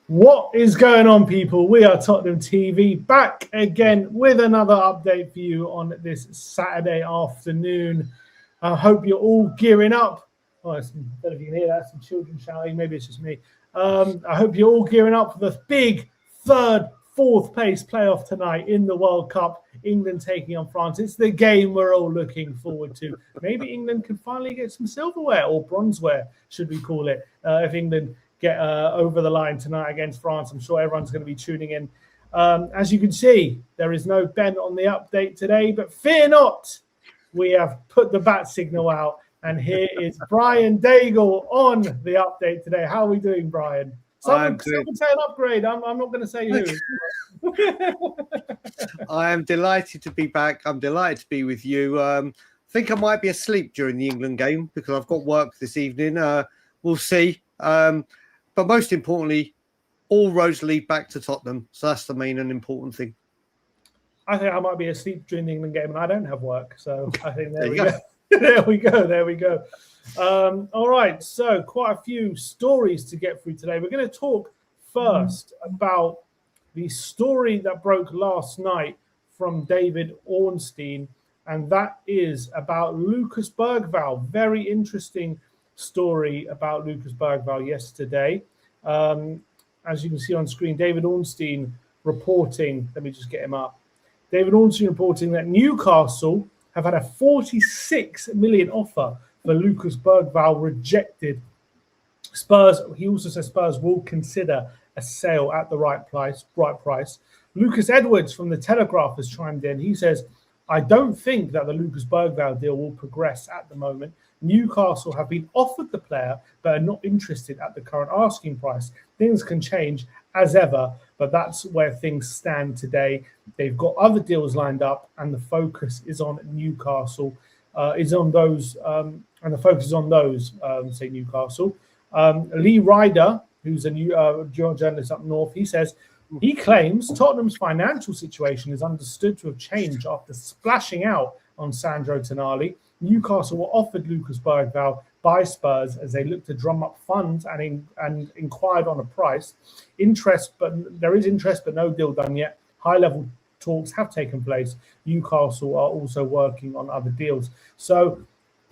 What is going on, people? We are Tottenham TV, back again with another update for you on this Saturday afternoon. I hope you're all gearing up. Oh, I don't know if you can hear that, some children shouting. Maybe it's just me. I hope you're all gearing up for the big fourth place playoff tonight in the World Cup. England taking on France. It's the game we're all looking forward to. Maybe England can finally get some silverware or bronzeware, should we call it, if England get over the line tonight against France. I'm sure everyone's going to be tuning in. As you can see, there is no Ben on the update today, but fear not, we have put the bat signal out, and here is Brian Daigle on the update today. How are we doing, Brian? Someone say an upgrade. I'm not going to say who. I am delighted to be back. I'm delighted to be with you. I think I might be asleep during the England game because I've got work this evening. We'll see. But most importantly, all roads lead back to Tottenham. So that's the main and important thing. I think I might be asleep during the England game and I don't have work. So I think there we go. There we go. All right. So quite a few stories to get through today. We're going to talk first about the story that broke last night from David Ornstein. And that is about Lucas Bergvall. Very interesting story about Lucas Bergvall yesterday. As you can see on screen, David Ornstein reporting, let me just get him up. David Ornstein reporting that Newcastle have had a 46 million offer for Lucas Bergvall rejected. Spurs, he also says Spurs will consider a sale at the right price. Lucas Edwards from the Telegraph has chimed in. He says, I don't think that the Lucas Bergvall deal will progress at the moment. Newcastle have been offered the player, but are not interested at the current asking price. Things can change as ever, but that's where things stand today. They've got other deals lined up, and the focus is on Newcastle. Say Newcastle. Lee Ryder, who's a new journalist up north, he says, he claims Tottenham's financial situation is understood to have changed after splashing out on Sandro Tonali. Newcastle were offered Lucas Bergvall by Spurs as they looked to drum up funds and inquired on a price. There is interest, but no deal done yet. High-level talks have taken place. Newcastle are also working on other deals. So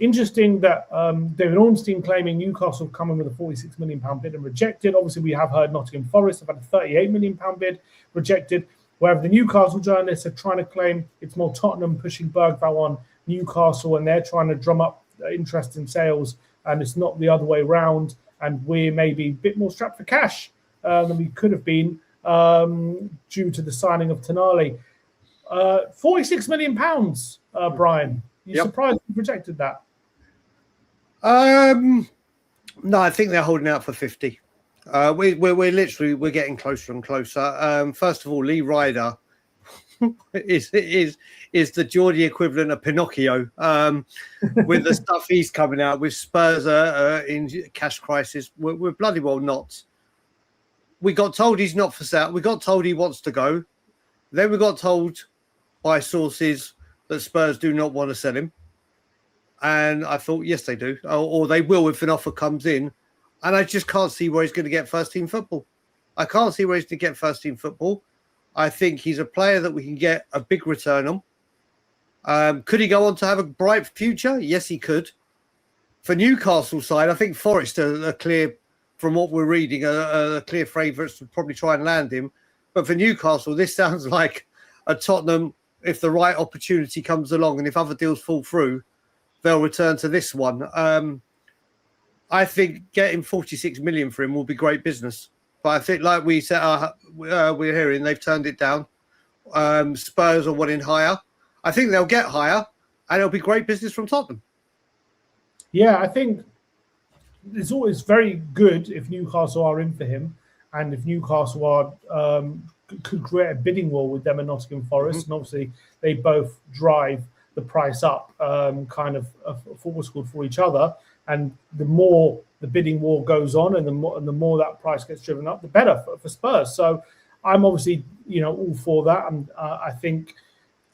interesting that David Ornstein claiming Newcastle coming with a £46 million bid and rejected. Obviously, we have heard Nottingham Forest have had a £38 million bid rejected, whereas the Newcastle journalists are trying to claim it's more Tottenham pushing Bergvall on Newcastle, and they're trying to drum up interest in sales, and it's not the other way round. And we're maybe a bit more strapped for cash than we could have been due to the signing of Tonali. £46 million, Brian. You surprised you rejected that? No, I think they're holding out for 50. We're getting closer and closer. First of all, Lee Ryder is the Geordie equivalent of Pinocchio with the stuff he's coming out with. Spurs in cash crisis. We're bloody well not. We got told he's not for sale. We got told he wants to go. Then we got told by sources that Spurs do not want to sell him. And I thought, yes, they do. Or they will if an offer comes in. And I just can't see where he's going to get first-team football. I can't see where he's going to get first-team football. I think he's a player that we can get a big return on. Could he go on to have a bright future? Yes, he could. For Newcastle side, I think Forest are clear, from what we're reading, are clear favourites to probably try and land him. But for Newcastle, this sounds like a Tottenham, if the right opportunity comes along and if other deals fall through, they'll return to this one. I think getting 46 million for him will be great business. But I think, like we said, we're hearing they've turned it down. Spurs are wanting higher. I think they'll get higher, and it'll be great business from Tottenham. Yeah, I think it's always very good if Newcastle are in for him, and if Newcastle are could create a bidding war with them and Nottingham Forest, and obviously they both drive the price up, kind of forward scored for each other. And the more the bidding war goes on, and the more that price gets driven up, the better for Spurs. So I'm obviously all for that. And I think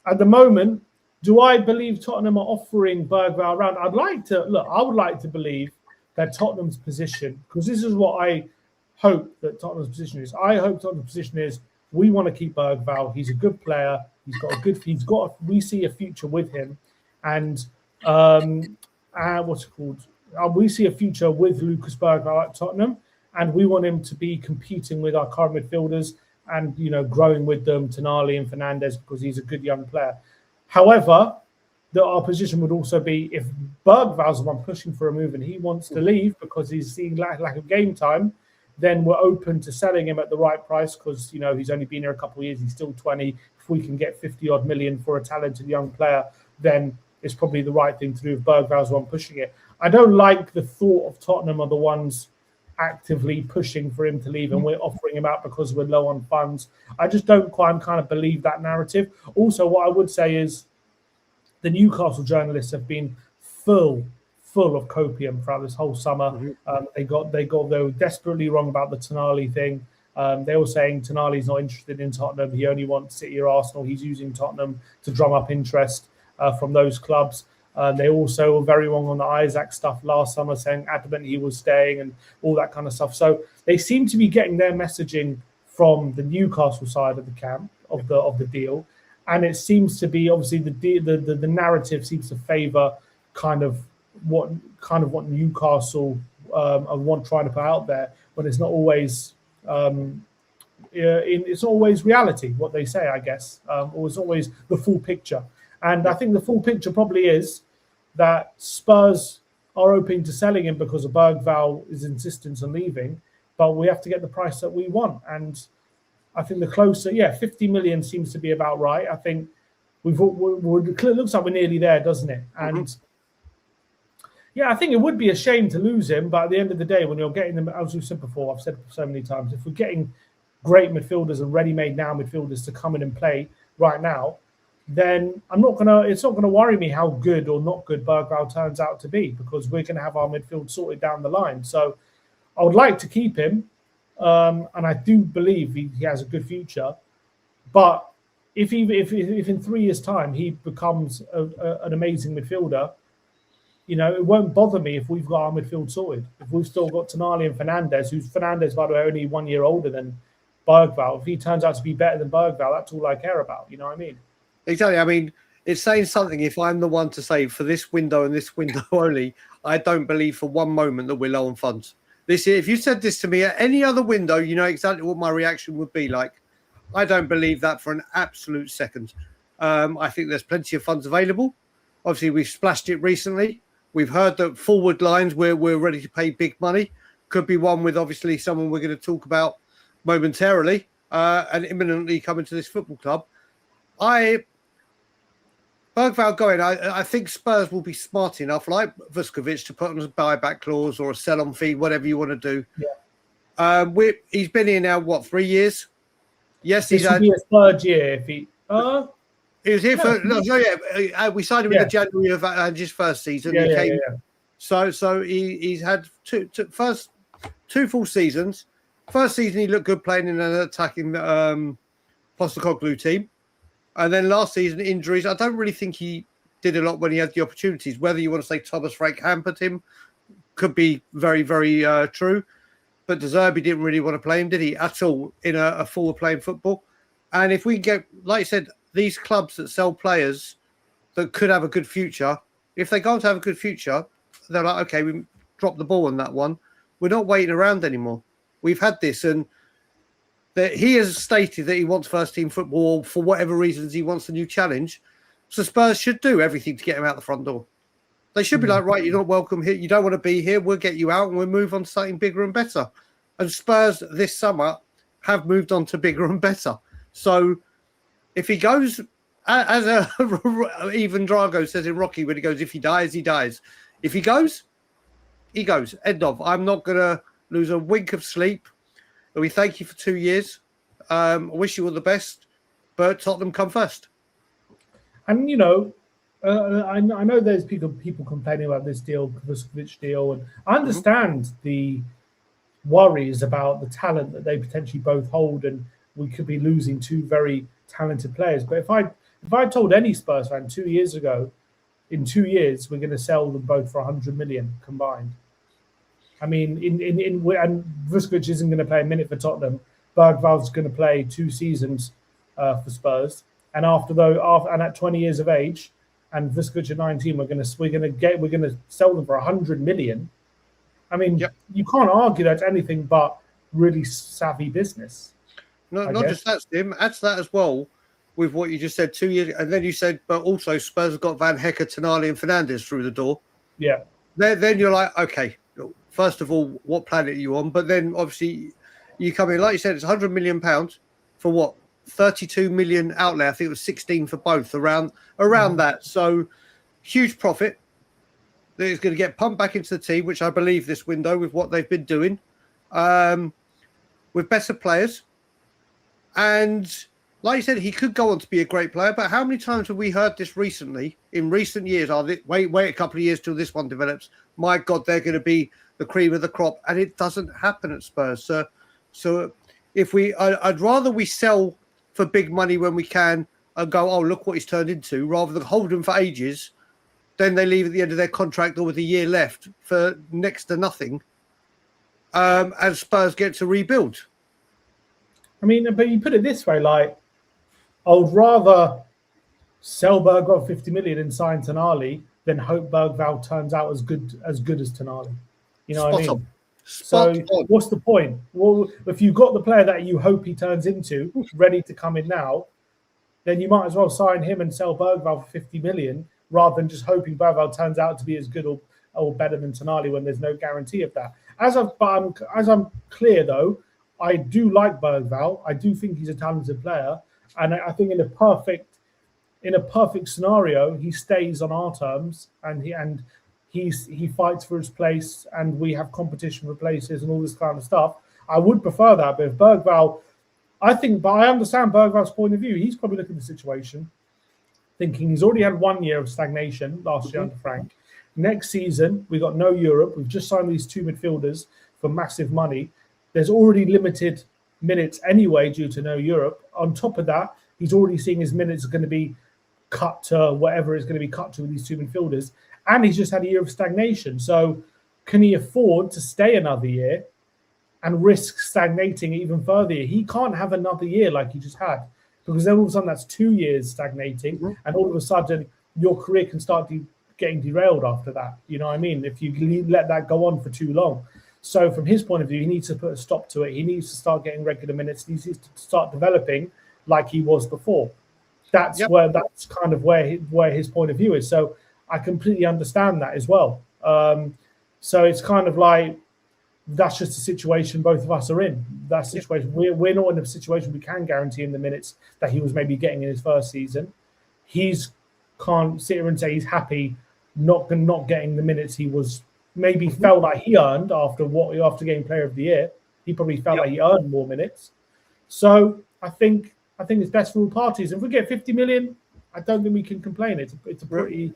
at the moment, do I believe Tottenham are offering Bergvall around? I would like to believe that Tottenham's position, because this is what I hope that Tottenham's position is. I hope Tottenham's position is we want to keep Bergvall. He's a good player. We see a future with him, and what's it called? We see a future with Lucas Bergvall at Tottenham, and we want him to be competing with our current midfielders and growing with them, Tonali and Fernandes, because he's a good young player. However, our position would also be if Bergvall's the one pushing for a move and he wants to leave because he's seeing lack of game time, then we're open to selling him at the right price because he's only been here a couple of years. He's still 20. If we can get 50-odd million for a talented young player, then it's probably the right thing to do if Bergvall's the one pushing it. I don't like the thought of Tottenham are the ones actively pushing for him to leave and we're offering him out because we're low on funds. I just don't quite kind of believe that narrative. Also, what I would say is the Newcastle journalists have been full of copium throughout this whole summer. They were desperately wrong about the Tonali thing. They were saying Tonali's not interested in Tottenham. He only wants City or Arsenal. He's using Tottenham to drum up interest from those clubs. They also were very wrong on the Isaac stuff last summer, saying adamant he was staying and all that kind of stuff. So they seem to be getting their messaging from the Newcastle side of the camp of the deal, and it seems to be obviously the narrative seems to favour kind of what Newcastle want trying to put out there, when it's not always it's always reality what they say, I guess, or it's always the full picture. And I think the full picture probably is that Spurs are open to selling him because of Bergvall's insistence on leaving, but we have to get the price that we want. And I think the closer, 50 million seems to be about right. I think it looks like we're nearly there, doesn't it? And I think it would be a shame to lose him, but at the end of the day, when you're getting them, as we've said before, I've said it so many times, if we're getting great midfielders and ready-made now midfielders to come in and play right now, then it's not gonna worry me how good or not good Bergvall turns out to be, because we're gonna have our midfield sorted down the line. So I would like to keep him, and I do believe he has a good future. But if in 3 years' time he becomes an amazing midfielder, it won't bother me if we've got our midfield sorted. If we've still got Tonali and Fernandes, who's Fernandes, by the way, only 1 year older than Bergvall. If he turns out to be better than Bergvall, that's all I care about. You know what I mean? Exactly. I mean, it's saying something if I'm the one to say for this window and this window only, I don't believe for one moment that we're low on funds. If you said this to me at any other window, you know exactly what my reaction would be like. I don't believe that for an absolute second. I think there's plenty of funds available. Obviously, we've splashed it recently. We've heard that forward lines where we're ready to pay big money. Could be one with obviously someone we're going to talk about momentarily and imminently coming to this football club. Bergvall going, I think Spurs will be smart enough, like Vuskovic, to put on a buyback clause or a sell-on fee, whatever you want to do. Yeah. He's been here now, 3 years? Yes, this will be his third year. If he was here we signed him in the January of his first season. So he's had two full seasons. First season he looked good playing in an attacking Postecoglou team. And then last season, injuries. I don't really think he did a lot when he had the opportunities. Whether you want to say Thomas Frank hampered him could be very, very true. But De Zerbi didn't really want to play him, did he, at all, in a forward playing football? And if we get, like I said, these clubs that sell players that could have a good future, if they go on to have a good future, they're like, okay, we dropped the ball on that one. We're not waiting around anymore. We've had this, and that he has stated that he wants first team football for whatever reasons. He wants a new challenge. So Spurs should do everything to get him out the front door. They should be like, right, you're not welcome here. You don't want to be here. We'll get you out and we'll move on to something bigger and better. And Spurs this summer have moved on to bigger and better. So if he goes, as even Drago says in Rocky, when he goes, if he dies, he dies. If he goes, he goes. End of. I'm not going to lose a wink of sleep. We thank you for 2 years. I wish you all the best, but Tottenham come first. And I know there's people complaining about this deal, Vuskovic deal, and I understand the worries about the talent that they potentially both hold, and we could be losing two very talented players. But if I told any Spurs fan 2 years ago, in 2 years we're going to sell them both for 100 million combined, I mean, and Vuskovic isn't going to play a minute for Tottenham. Bergvall's going to play 2 seasons for Spurs, and and at 20 years of age, and Vuskovic at 19, we're going to sell them for 100 million. I mean, you can't argue that's anything but really savvy business. Not just that, Tim. Add to that as well with what you just said 2 years, and then you said, but also Spurs have got Van Hecker, Tonali, and Fernandes through the door. Yeah. Then you're like, okay, first of all, what planet are you on? But then obviously you come in, like you said, it's £100 million for what? 32 million outlay. I think it was 16 for both, around that. So huge profit that is going to get pumped back into the team, which I believe this window with what they've been doing, with better players. And like you said, he could go on to be a great player, but how many times have we heard this recently in recent years? Wait a couple of years till this one develops. My God, they're going to be the cream of the crop, and it doesn't happen at Spurs. So if I'd rather we sell for big money when we can and go, oh, look what he's turned into, rather than hold him for ages. Then they leave at the end of their contract or with a year left for next to nothing, and Spurs get to rebuild. I mean, but you put it this way, like, I would rather sell Bergvall 50 million and sign Tonali than hope Bergvall turns out as good as Tonali. You know what I mean? So what's the point? Well, if you've got the player that you hope he turns into, ready to come in now, then you might as well sign him and sell Bergvall for 50 million rather than just hoping Bergvall turns out to be as good or better than Tonali when there's no guarantee of that. As I'm clear though, I do like Bergvall. I do think he's a talented player, and I think in a perfect scenario, he stays on our terms, and he fights for his place, and we have competition for places and all this kind of stuff. I would prefer that, but if Bergvall, but I understand Bergvall's point of view. He's probably looking at the situation, thinking he's already had 1 year of stagnation last year under Frank. Next season, we got no Europe. We've just signed these 2 midfielders for massive money. There's already limited minutes anyway due to no Europe. On top of that, he's already seeing his minutes are going to be cut to whatever is going to be cut to with these 2 midfielders. And he's just had a year of stagnation. So can he afford to stay another year and risk stagnating even further? He can't have another year like he just had, because then all of a sudden that's 2 years stagnating, and all of a sudden your career can start getting derailed after that. You know what I mean? If you let that go on for too long. So from his point of view, he needs to put a stop to it. He needs to start getting regular minutes. He needs to start developing like he was before. That's kind of where his point of view is. So I completely understand that as well. So it's kind of like, that's just a situation both of us are in. That situation, we're not in a situation we can guarantee him the minutes that he was maybe getting in his first season. He's can't sit here and say he's happy not getting the minutes he was maybe felt like he earned after getting Player of the Year. He probably felt like he earned more minutes. So I think it's best for all parties. If we get 50 million, I don't think we can complain. It's a pretty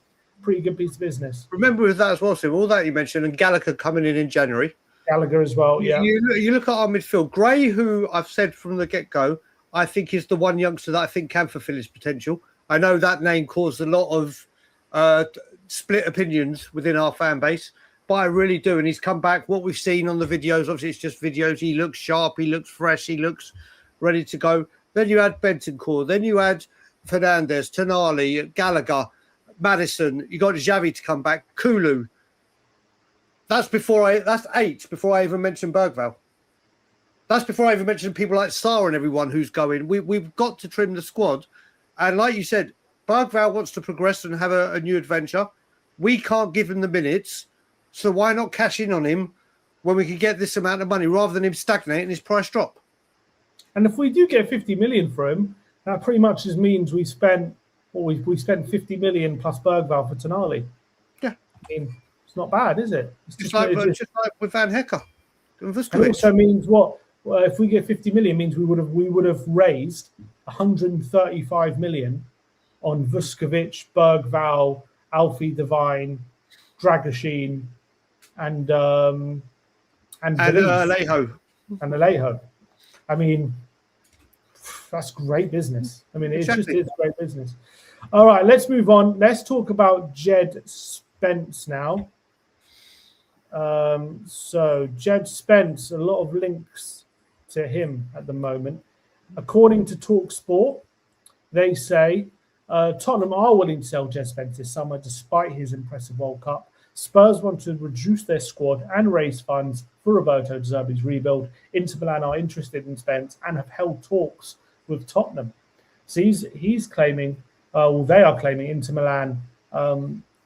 good piece of business. Remember with that as well, Sim, all that you mentioned, and Gallagher coming in January. Gallagher as well, yeah. You look at our midfield. Gray, who I've said from the get-go, I think is the one youngster that I think can fulfill his potential. I know that name caused a lot of split opinions within our fan base, but I really do. And he's come back. What we've seen on the videos, obviously it's just videos. He looks sharp. He looks fresh. He looks ready to go. Then you had Bentancur. Then you had Fernandes, Tonali, Gallagher, Maddison. You got Xavi to come back. Kulu. That's 8 before I even mentioned Bergvall. That's before I even mentioned people like Sarr and everyone who's going. We've got to trim the squad. And like you said, Bergvall wants to progress and have a new adventure. We can't give him the minutes. So why not cash in on him when we can get this amount of money rather than him stagnate and his price drop? And if we do get 50 million for him, that pretty much just means we spent 50 million plus Bergvall for Tonali. Yeah. I mean, it's not bad, is it? It's just like with Van Hecker. It also means what? Well, if we get 50 million, means we would have raised 135 million on Vuskovic, Bergvall, Alfie Devine, Dragoshin, and Alejo. And Alejo. I mean, that's great business. I mean, it's great business. All right, let's move on. Let's talk about Djed Spence now. So Djed Spence, a lot of links to him at the moment. According to TalkSport, they say Tottenham are willing to sell Djed Spence this summer despite his impressive World Cup. Spurs want to reduce their squad and raise funds for Roberto De Zerbi's rebuild. Inter Milan are interested in Spence and have held talks with Tottenham. So he's claiming, they are claiming Inter Milan.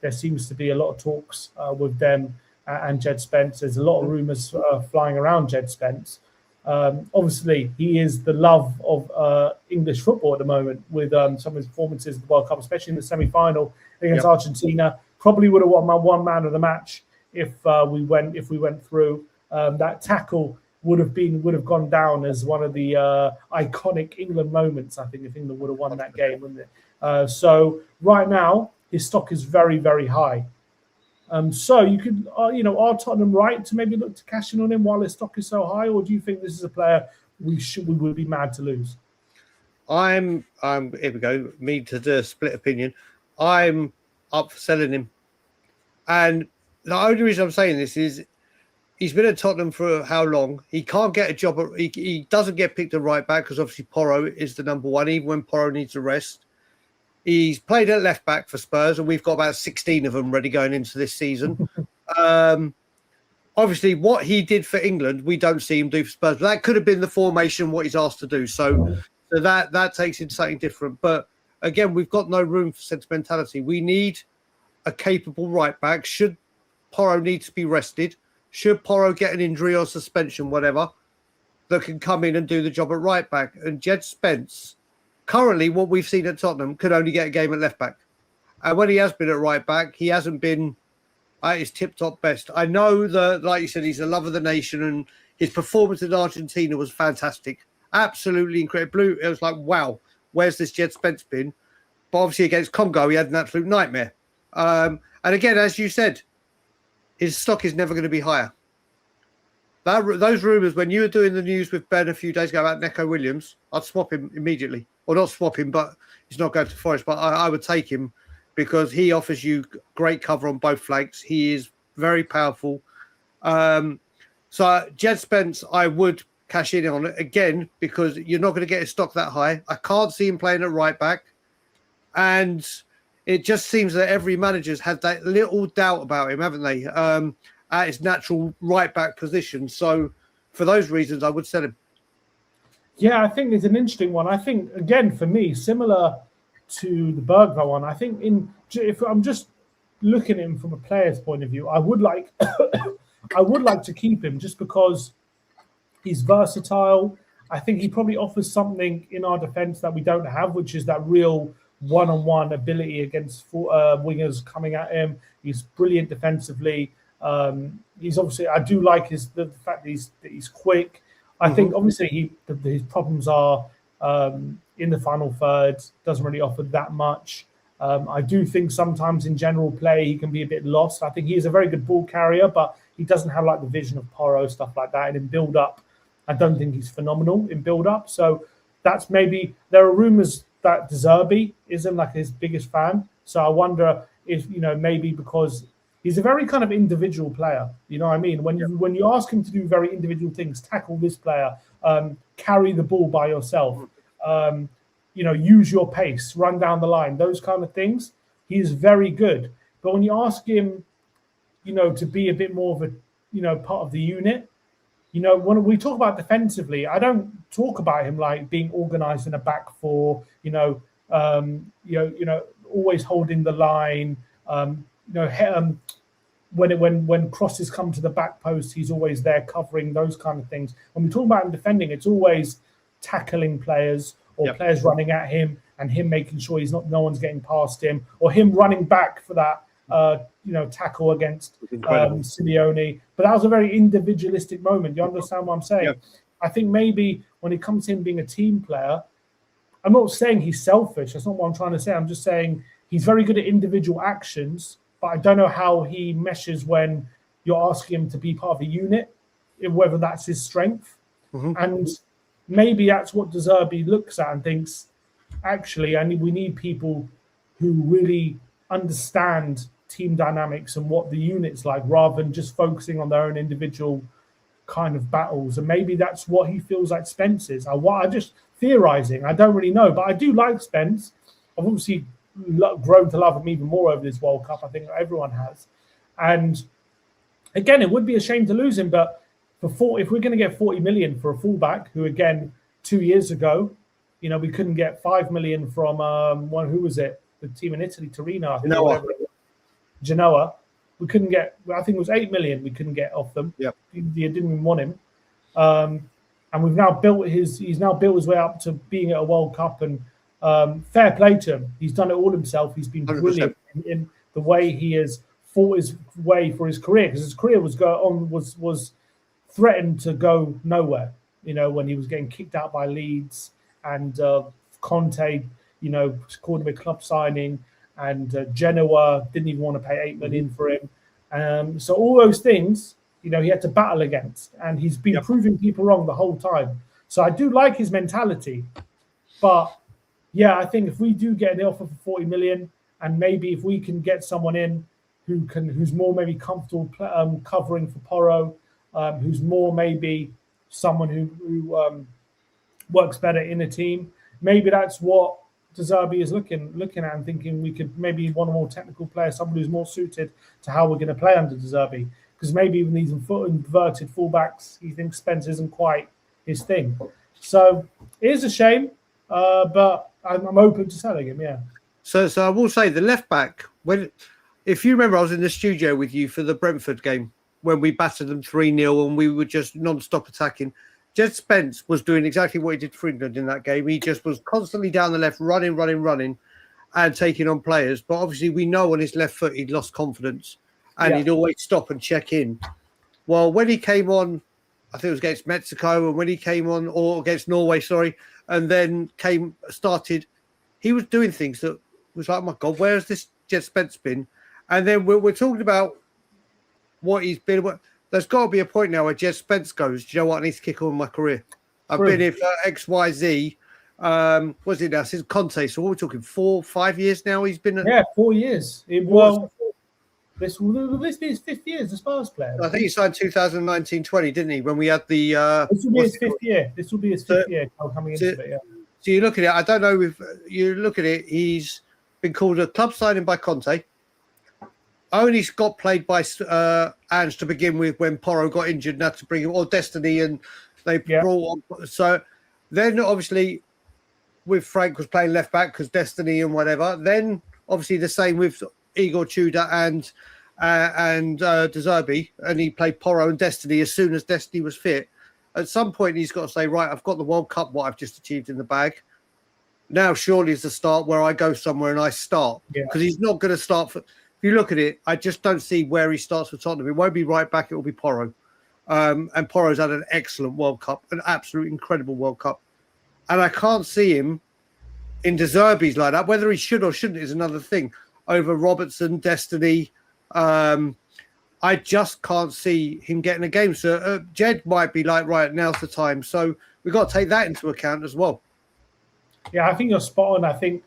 There seems to be a lot of talks with them and Djed Spence. There's a lot of rumours flying around Djed Spence. Obviously, he is the love of English football at the moment with some of his performances in the World Cup, especially in the semi-final against Argentina. Probably would have won my one man of the match if we went through. That tackle would have gone down as one of the iconic England moments. I think if England would have won that game, wouldn't it? So right now his stock is very, very high. So you could, are Tottenham right to maybe look to cash in on him while his stock is so high, or do you think this is a player we would be mad to lose? Here we go. Me to the split opinion. I'm up for selling him, and the only reason I'm saying this is he's been at Tottenham for how long? He can't get a job. He doesn't get picked at right back because obviously Porro is the number one, even when Porro needs a rest. He's played at left back for Spurs, and we've got about 16 of them ready going into this season. Obviously, what he did for England, we don't see him do for Spurs. But that could have been the formation, what he's asked to do. So that takes into something different. But again, we've got no room for sentimentality. We need a capable right back. Should Porro need to be rested, should Porro get an injury or suspension, whatever, that can come in and do the job at right back. And Djed Spence, currently what we've seen at Tottenham, could only get a game at left back. And when he has been at right back, he hasn't been at his tip-top best. I know that, like you said, he's the love of the nation, and his performance in Argentina was fantastic. Absolutely incredible. It was like, wow, where's this Djed Spence been? But obviously against Congo, he had an absolute nightmare. And again, as you said, his stock is never going to be higher. Those rumours, when you were doing the news with Ben a few days ago about Neco Williams, I'd swap him immediately. Or not swap him, but he's not going to Forest. But I would take him because he offers you great cover on both flanks. He is very powerful. So Djed Spence, I would cash in on it again because you're not going to get his stock that high. I can't see him playing at right back. And it just seems that every manager's had that little doubt about him, haven't they? At his natural right back position. So for those reasons, I would sell him. Yeah, I think it's an interesting one. I think, again, for me, similar to the Bergvall one, I think if I'm just looking at him from a player's point of view, I would like to keep him just because he's versatile. I think he probably offers something in our defence that we don't have, which is that real one-on-one ability against wingers coming at him. He's brilliant defensively. He's obviously, I do like the fact that he's quick. I think obviously his problems are in the final third, doesn't really offer that much. I do think sometimes in general play he can be a bit lost. I think he is a very good ball carrier, but he doesn't have like the vision of Porro, stuff like that. And in build up, I don't think he's phenomenal in build up. So that's maybe, there are rumours that De Zerbi isn't like his biggest fan. So I wonder if, maybe because he's a very kind of individual player. You know what I mean? When you ask him to do very individual things, tackle this player, carry the ball by yourself, use your pace, run down the line, those kind of things, he is very good. But when you ask him, to be a bit more of a, part of the unit, when we talk about defensively, I don't talk about him like being organised in a back four, always holding the line, when crosses come to the back post, he's always there covering, those kind of things. When we talk about him defending, it's always tackling players or players running at him and him making sure no one's getting past him, or him running back for that tackle against Simeone. But that was a very individualistic moment. You understand what I'm saying? Yeah. I think maybe when it comes to him being a team player, I'm not saying he's selfish. That's not what I'm trying to say. I'm just saying he's very good at individual actions, but I don't know how he meshes when you're asking him to be part of a unit, whether that's his strength. And maybe that's what De Zerbi looks at and thinks, actually, we need people who really understand team dynamics and what the unit's like, rather than just focusing on their own individual kind of battles. And maybe that's what he feels like Spence is. I just theorizing. I don't really know, but I do like Spence. I've obviously grown to love him even more over this World Cup. I think everyone has. And again, it would be a shame to lose him, but if we're going to get 40 million for a fullback, who again 2 years ago, we couldn't get 5 million from who was it? The team in Italy, Torino, Genoa. We couldn't get. I think it was 8 million. We couldn't get off them. Yep. They didn't even want him. And we've now built he's now built his way up to being at a World Cup, and fair play to him. He's done it all himself. He's been 100%. Brilliant in the way he has fought his way for his career, because his career was threatened to go nowhere. When he was getting kicked out by Leeds, and Conte, called him a club signing, and Genoa didn't even want to pay 8 million for him. So all those things, he had to battle against, and he's been proving people wrong the whole time. So I do like his mentality, but yeah, I think if we do get the offer for 40 million, and maybe if we can get someone in who's more maybe comfortable covering for Porro, who's more maybe someone who works better in a team, maybe that's what De Zerbi is looking at and thinking we could maybe want a more technical player, someone who's more suited to how we're going to play under De Zerbi. Because maybe even these inverted fullbacks, he thinks Spence isn't quite his thing. So it is a shame, but I'm open to selling him. Yeah. So I will say the left back. If you remember, I was in the studio with you for the Brentford game when we battered them 3-0 and we were just non-stop attacking. Djed Spence was doing exactly what he did for England in that game. He just was constantly down the left, running, and taking on players. But obviously, we know on his left foot he'd lost confidence, and he'd always stop and check in. Well, when he came on, I think it was against Mexico, and when he came on, or against Norway, and then started, he was doing things that was like, oh my God, where has this Djed Spence been? And then we're talking about what he's been. There's got to be a point now where Djed Spence goes, do you know what? I need to kick on my career. I've been here for XYZ. What's it now? Since Conte. So what are we talking? 4-5 years now he's been? 4 years. This will be his 5th year as a Spurs player. I think he signed 2019-20, didn't he? When we had the... this will be his 5th year. This will be his 5th year coming into it, yeah. So you look at it, I don't know if you look at it, he's been called a club signing by Conte. Only got played by Ange to begin with when Porro got injured and had to bring him, or Destiny, and they brought on. So then obviously with Frank was playing left back because Destiny and whatever. Then obviously the same with Igor Tudor and De Zerbi, and he played Porro and Destiny as soon as Destiny was fit. At some point he's got to say, right, I've got the World Cup, what I've just achieved in the bag. Now surely is the start where I go somewhere and I start, because he's not going to start for... If you look at it, I just don't see where he starts for Tottenham. It won't be right back. It will be Porro. And Porro's had an excellent World Cup, an absolute incredible World Cup. And I can't see him in De Zerbi's lineup. Whether he should or shouldn't is another thing. Over Robertson, Destiny. I just can't see him getting a game. So Djed might be like, right, now's the time. So we've got to take that into account as well. Yeah, I think you're spot on. I think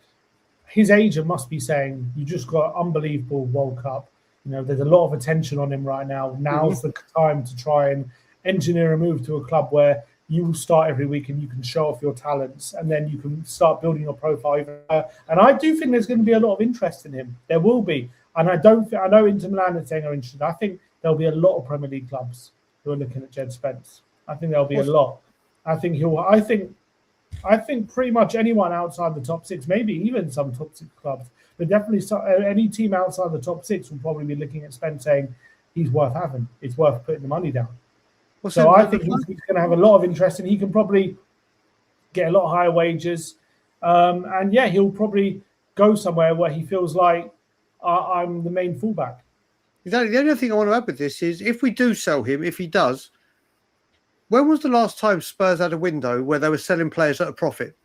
his agent must be saying, you just got an unbelievable World Cup. There's a lot of attention on him right now. Now's the time to try and engineer a move to a club where you will start every week and you can show off your talents, and then you can start building your profile even higher. And I do think there's going to be a lot of interest in him. There will be. And I know Inter Milan are saying are interested. I think there'll be a lot of Premier League clubs who are looking at Djed Spence. I think there'll be a lot. I think pretty much anyone outside the top 6, maybe even some top 6 clubs, but definitely any team outside the top 6 will probably be looking at Spence saying he's worth having. It's worth putting the money down. So I think he's going to have a lot of interest, and he can probably get a lot higher wages. And he'll probably go somewhere where he feels like I'm the main fullback. Exactly. The only thing I want to add with this is if we do sell him, if he does, when was the last time Spurs had a window where they were selling players at a profit?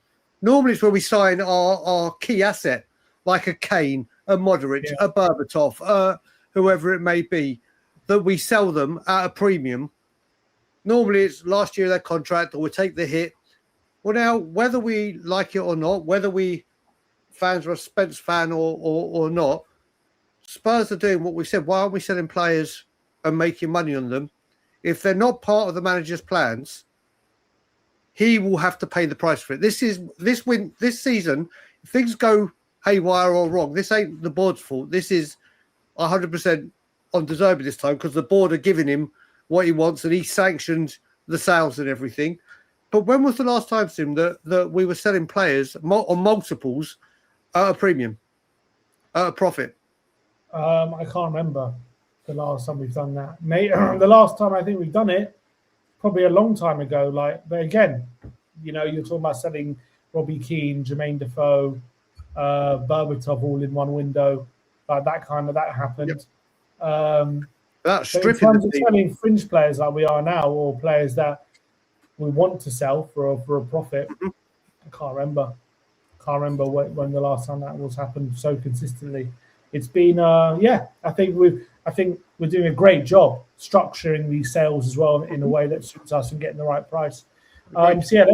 Normally it's where we sign our key asset, like a Kane, a Modric, a Berbatov, whoever it may be, that we sell them at a premium. Normally it's last year their contract, or we take the hit. Well, now, whether we like it or not, whether we fans are a Spence fan or not, Spurs are doing what we said. Why aren't we selling players and making money on them? If they're not part of the manager's plans, he will have to pay the price for it. This season, if things go haywire or wrong, this ain't the board's fault. This is 100% on De Zerbi this time, because the board are giving him what he wants and he sanctioned the sales and everything. But when was the last time, Sim, that we were selling players on multiples at a premium, at a profit? I can't remember the last time we've done that. The last time I think we've done it, probably a long time ago. But again, you're talking about selling Robbie Keane, Jermaine Defoe, Berbatov all in one window. That happened. Yep. That's in terms of selling fringe players like we are now, or players that we want to sell for a profit, I can't remember. When the last time that was happened so consistently. It's been I think we're doing a great job structuring these sales as well in a way that suits us and getting the right price. So yeah,